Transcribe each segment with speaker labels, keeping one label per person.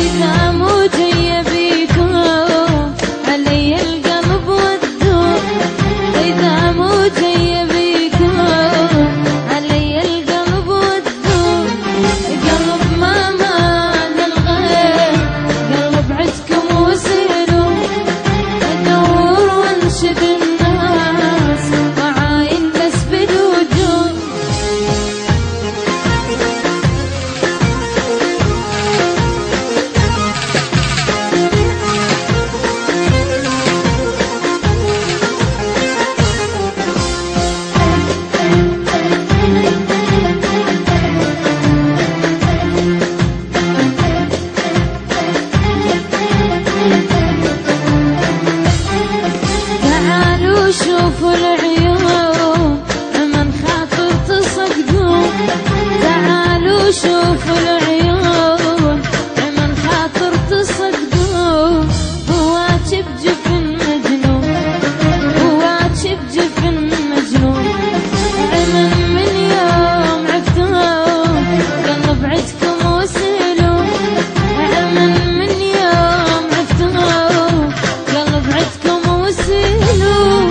Speaker 1: إذا مو جاية بيكم علي القلب والدور، إذا مو جاية بيكم علي القلب والدور. قلب ما مال الغير، قلب عدكم وسيروا، أدور وانشد الناس وعاين بس بالوجود. تعالوا شوفوا العيون من خاطر تصدقون، تعالوا شوفوا العيون من خاطر تصدقون. هواك بجفن مجنون، هواك بجفن مجنون. عمم من يوم عفتوه قلب عدكم وسيلون، عمم من يوم عفتوه قلب عدكم وسيلون.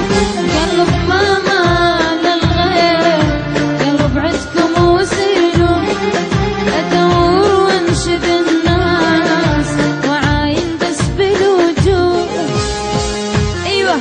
Speaker 1: قلب ما مال الغير، قلب عدكم وسيلون. أدور وانشد الناس وعاين بس بالوجود. أيوة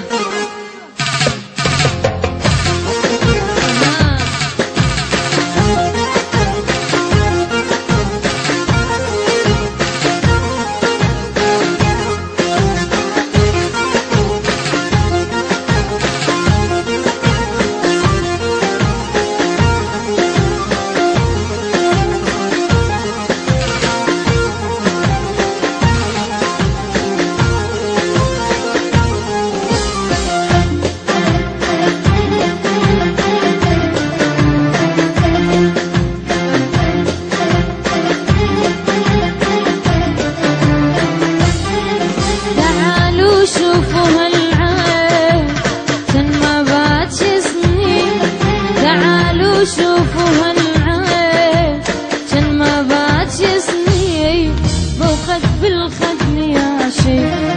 Speaker 1: شوفوا هالعين كان ما بات سنين، تعالوا شوفوا هالعين كان ما بات سنين. بو خد بالخد يا شيخ